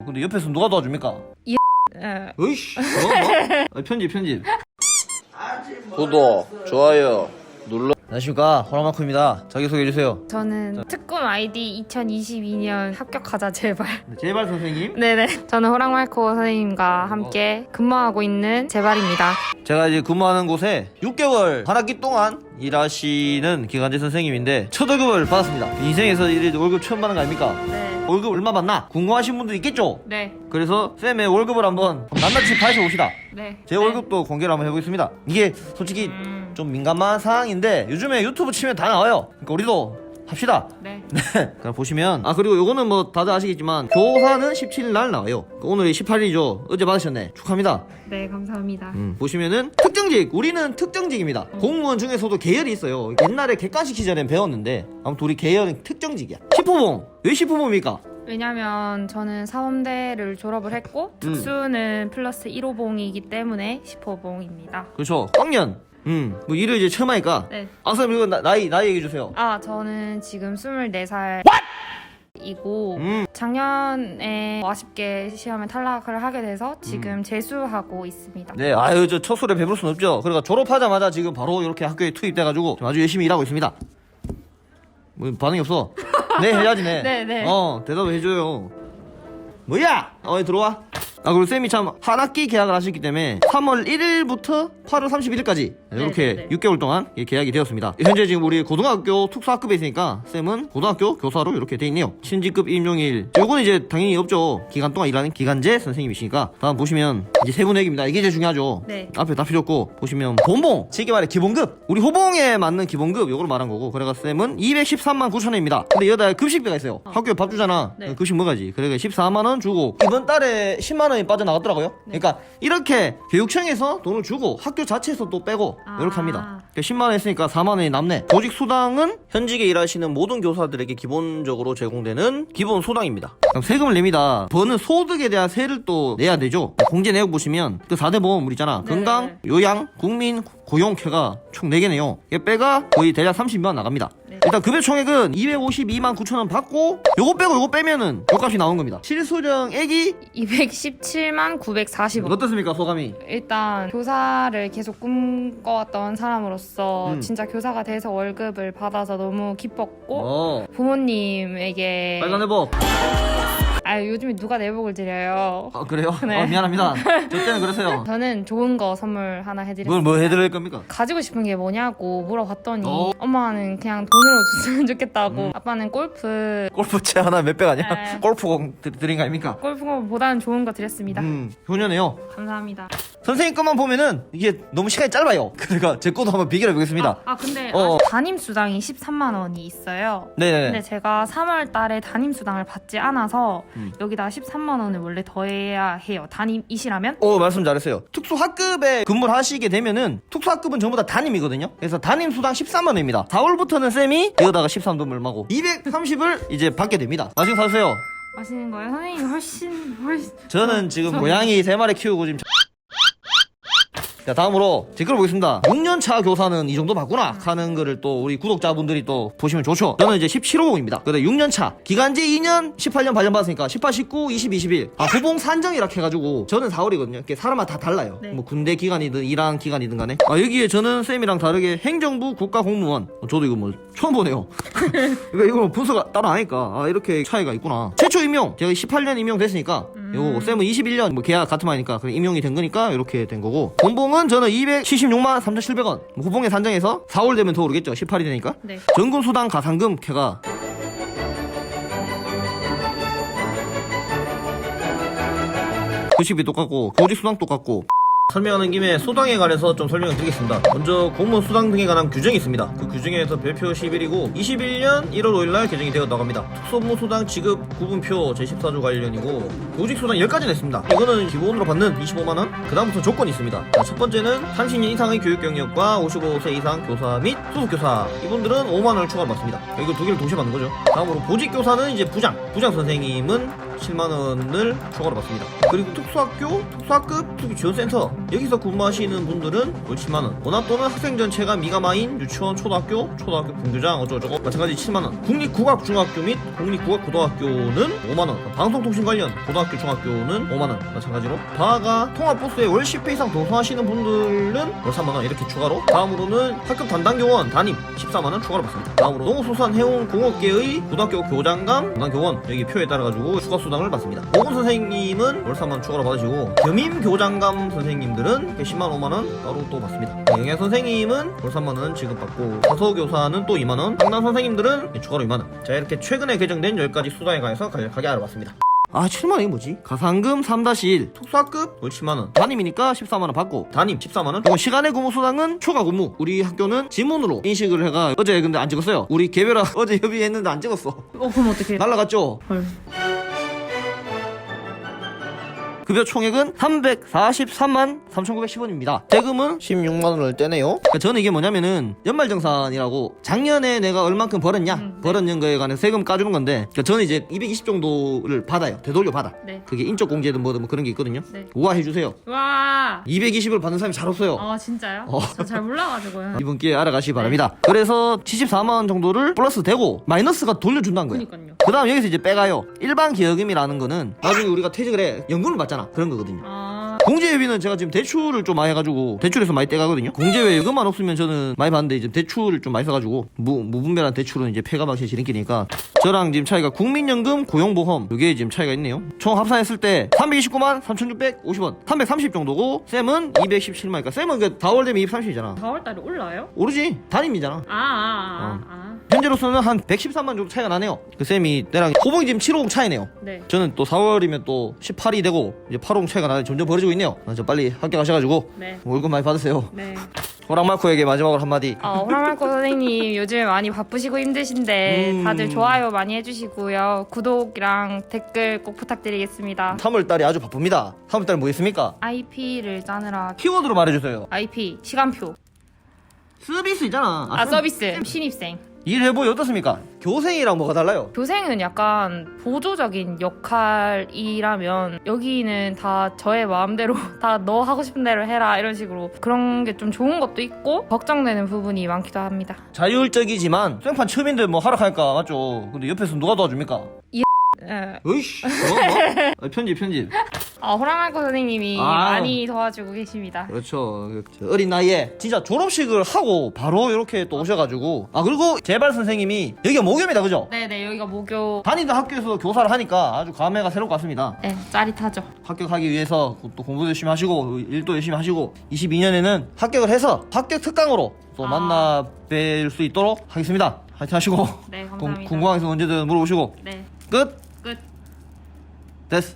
근데 옆에서 누가 도와줍니까? 예. 으이씨 뭐? 편집 구독 좋아요 눌러. 안녕하십니까, 호랑마크입니다. 자기소개해주세요. 저는 특검 아이디 2022년 합격하자 제발. 제발 선생님. 네네. 저는 호랑말코 선생님과 함께 근무하고 있는 제발입니다. 제가 이제 근무하는 곳에 6개월 한 학기 동안 일하시는 기간제 선생님인데 첫 월급을 받았습니다. 인생에서 이래 월급 처음 받는 거 아닙니까? 네. 월급 얼마 받나 궁금하신 분도 있겠죠? 네. 그래서 쌤의 월급을 한번 낱낱이 밝혀봅시다. 네. 제 월급도 공개를 한번 해보겠습니다. 이게 솔직히 좀 민감한 상황인데 요즘에 유튜브 치면 다 나와요. 그러니까 우리도 합시다. 네. 네. 그럼 보시면 그리고 요거는 뭐 다들 아시겠지만 교사는 17일 날 나와요. 오늘이 18일이죠. 어제 받으셨네. 축하합니다. 네, 감사합니다. 보시면은 특정직, 우리는 특정직입니다. 공무원 중에서도 계열이 있어요. 옛날에 객관식 시절엔 배웠는데 아무튼 우리 계열은 특정직이야. 10호봉. 왜 10호봉입니까? 왜냐면 저는 사범대를 졸업을 했고 특수는 플러스 1호봉이기 때문에 10호봉입니다. 그렇죠. 학년. 뭐 일을 이제 처음 하니까. 네. 선생님 이거 나이 얘기해주세요. 저는 지금 24살 이고 작년에 아쉽게 시험에 탈락을 하게 돼서 지금 재수하고 있습니다. 네, 저 첫 소리에 배부를 순 없죠. 그러니까 졸업하자마자 지금 바로 이렇게 학교에 투입돼가지고 지금 아주 열심히 일하고 있습니다. 뭐 반응이 없어? 네, 해야지, 네. 네. 대답을 해줘요. 뭐야? 들어와. 그리고 쌤이 참 한 학기 계약을 하셨기 때문에 3월 1일부터 8월 31일까지 이렇게 6개월 동안 계약이 되었습니다. 현재 지금 우리 고등학교 특수학급에 있으니까 쌤은 고등학교 교사로 이렇게 돼 있네요. 신직급 임용일. 요거는 이제 당연히 없죠. 기간 동안 일하는 기간제 선생님이시니까. 다음 보시면 이제 세분액입니다. 이게 제일 중요하죠. 네. 앞에 다 필요 없고 보시면 본봉, 쉽게 말해 기본급. 우리 호봉에 맞는 기본급 요걸 말한 거고. 그래가 쌤은 213만 9천 원입니다. 근데 여기다 급식비가 있어요. 학교에 밥 주잖아. 네. 급식 먹어야지. 그래가 14만 원 주고 이번 달에 10만 원이 빠져나갔더라고요. 그러니까 이렇게 교육청에서 돈을 주고 학교 자체에서 또 빼고 이렇게 합니다. 10만 원 했으니까 4만 원이 남네. 조직 수당은 현직에 일하시는 모든 교사들에게 기본적으로 제공되는 기본 소당입니다. 그럼 세금을 냅니다. 버는 소득에 대한 세를 또 내야 되죠. 공제 내역 보시면 그 4대 보험 있잖아. 네. 건강, 요양, 국민, 고용캐가 총 4개네요. 얘 빼가 거의 대략 30만 원 나갑니다. 네. 일단 급여 총액은 252만 9천 원 받고 요거 빼고 요거 빼면은 요값이 나온 겁니다. 실수령액이 217만 940원. 어떻습니까, 소감이? 일단 교사를 계속 꿈꿔왔던 사람으로서 진짜 교사가 돼서 월급을 받아서 너무 기뻤고 부모님에게 빨간 회복. 요즘에 누가 내복을 드려요. 그래요? 네. 미안합니다. 저 때는 그랬어요. 저는 좋은 거 선물 하나 해드렸어요. 뭐 해드릴 겁니까? 가지고 싶은 게 뭐냐고 물어봤더니 엄마는 그냥 돈으로 줬으면 좋겠다고 아빠는 골프 골프채 하나 몇백 아니야? 네. 골프공 드린 거 아닙니까? 골프보다는 좋은 거 드렸습니다. 효녀네요. 감사합니다. 선생님 것만 보면은 이게 너무 시간이 짧아요. 그러니까 제 것도 한번 비교해 보겠습니다. 근데 담임 수당이 13만 원이 있어요. 네네. 근데 제가 3월 달에 담임 수당을 받지 않아서 여기다 13만 원을 원래 더해야 해요. 담임이시라면? 말씀 잘했어요. 특수학급에 근무를 하시게 되면은 특수학급은 전부 다 담임이거든요. 그래서 담임 수당 13만 원입니다. 4월부터는 쌤이 여기다가 13돈 얼마고 230을 이제 받게 됩니다. 맛있게 사주세요. 맛있는 거예요? 선생님이 훨씬 저는 지금 고양이 3마리 키우고 지금 자, 다음으로 댓글 보겠습니다. 6년차 교사는 이 정도 받구나 하는 거를 또 우리 구독자분들이 또 보시면 좋죠. 저는 이제 17호봉입니다. 그다음 6년차 기간제 2년 18년 발령 받았으니까 18, 19, 20, 21 후봉 산정이라 해가지고 저는 4월이거든요. 이게 사람마다 다 달라요. 네. 뭐 군대 기간이든 일한 기간이든 간에 여기에 저는 쌤이랑 다르게 행정부 국가공무원 저도 이거 뭐 처음 보네요. 그러니까 이거 뭐 분수가 따로 아니까 이렇게 차이가 있구나. 최초 임용 제가 18년 임용됐으니까 요거 쌤은 21년 뭐 계약 같은 말이니까 그래 임용이 된 거니까 이렇게 된 거고 본봉은 저는 276만 3,700원 후봉에 산정해서 4월 되면 더 오르겠죠. 18이 되니까. 네. 전금 수당 가산금 캐가 교식비 똑같고 교직 수당 똑같고 설명하는 김에 수당에 관해서 좀 설명을 드리겠습니다. 먼저 공무원 수당 등에 관한 규정이 있습니다. 그 규정에서 별표 11이고 21년 1월 5일날 개정이 되어 나갑니다. 특수업무 수당 지급 구분표 제14조 관련이고 교직 수당 10가지 냈습니다. 이거는 기본으로 받는 25만원. 그 다음부터 조건이 있습니다. 자, 첫 번째는 30년 이상의 교육 경력과 55세 이상 교사 및 수석교사 이분들은 5만원을 추가로 받습니다. 이거 두 개를 동시에 받는 거죠. 다음으로 보직교사는 이제 부장 선생님은 7만원을 추가로 받습니다. 그리고 특수학교, 특수학급 특기지원센터 여기서 근무하시는 분들은 월 7만원, 원합 또는 학생전 체감 미가마인 유치원, 초등학교 분교장 어쩌고저쩌고 마찬가지 7만원, 국립국악중학교 및 국립국악고등학교는 5만원, 방송통신 관련 고등학교 중학교는 5만원 마찬가지로 방화가 통합버스에 월 10회 이상 동승하시는 분들은 월 3만원 이렇게 추가로. 다음으로는 학급 담당교원 담임 14만원 추가로 받습니다. 다음으로 농수산해운공업계의 고등학교 교장감 담당교원 여기 표에 따라가지고 추가수당을 받습니다. 보건 선생님은 월 3만원 추가로 받으시고 겸임교장감 선생님들은 10만 5만원 따로 또 받습니다. 영양선생님은 월 3만원 지급받고 사서교사는 또 2만원, 강남 선생님들은 추가로 2만원. 자, 이렇게 최근에 개정된 10가지 수당에 관해서 간략하게 알아봤습니다. 아, 7만원 이게 뭐지? 가산금 3-1 특수학급 월 10만원, 담임이니까 14만원 받고 담임 14만원. 그리고 시간의 근무수당은 초과 근무. 우리 학교는 지문으로 인식을 해가 어제 근데 안 찍었어요. 우리 개별화 어제 협의했는데 안 찍었어. 그럼 어떡해. 날라갔죠? 헐. 급여 총액은 343만 3,910원입니다. 대금은 16만원을 떼네요. 그러니까 저는 이게 뭐냐면은 연말정산이라고 작년에 내가 얼만큼 벌었냐 벌었는 거에 관해 세금 까주는 건데, 그러니까 저는 이제 220 정도를 받아요. 되돌려 받아. 네. 그게 인적 공제든 뭐든 뭐 그런 게 있거든요. 네. 우아해주세요. 와. 220을 받는 사람이 잘 없어요. 아, 진짜요? 저 잘 몰라가지고요. 이번 기회에 알아가시기 바랍니다. 그래서 74만원 정도를 플러스 되고 마이너스가 돌려준다는 거예요. 그니까요. 그 다음 여기서 이제 빼가요. 일반 기여금이라는 거는 나중에 우리가 퇴직을 해 연금을 받잖아. 그런 거거든요. 공제회비는 제가 지금 대출을 좀 많이 해가지고 대출에서 많이 떼가거든요. 공제회 이것만 없으면 저는 많이 받는데 이제 대출을 좀 많이 써가지고 무분별한 대출은 이제 폐가방식 지름길이니까 저랑 지금 차이가 국민연금, 고용보험 이게 지금 차이가 있네요. 총 합산했을 때 329만 3,650원 330 정도고 쌤은 217만이니까 쌤은 그 4월 되면 230이잖아. 4월달에 올라요? 오르지. 담임이잖아. 현재로서는 한 113만 정도 차이가 나네요. 그 쌤이 때랑 호봉이 지금 750 차이네요. 네. 저는 또 4월이면 또 18이 되고 이제 850 차이가 나는데 점점 벌어지고 있네요. 저 빨리 합격하셔가지고 네. 월급 많이 받으세요. 네. 호랑말코에게 마지막으로 한마디. 호랑말코 선생님 요즘 많이 바쁘시고 힘드신데 다들 좋아요 많이 해주시고요. 구독이랑 댓글 꼭 부탁드리겠습니다. 3월달에 아주 바쁩니다. 3월달에 뭐 있습니까? IP를 짜느라. 키워드로 말해주세요. IP 시간표. 서비스 있잖아. 서비스. 신입생. 일해보이 어떻습니까? 교생이랑 뭐가 달라요? 교생은 약간 보조적인 역할이라면 여기는 다 저의 마음대로 다 너 하고 싶은 대로 해라 이런 식으로 그런 게 좀 좋은 것도 있고 걱정되는 부분이 많기도 합니다. 자율적이지만 생판 처음인데 뭐 하라 하니까 맞죠? 근데 옆에서 누가 도와줍니까? 어이씨 뭐? 편집 호랑말코 선생님이 많이 도와주고 계십니다. 그렇죠. 어린 나이에 진짜 졸업식을 하고 바로 이렇게 또 오셔가지고 그리고 재발 선생님이 여기가 모교입니다. 그죠? 네네, 여기가 모교. 다니던 학교에서 교사를 하니까 아주 감회가 새로울 것 같습니다. 네, 짜릿하죠. 합격하기 위해서 또 공부도 열심히 하시고 일도 열심히 하시고 22년에는 합격을 해서 합격 특강으로 또 만나 뵐 수 있도록 하겠습니다. 화이팅 하시고 네, 감사합니다. 궁금한 게 있으면 언제든 물어보시고 네. 끝. 끝. 됐어.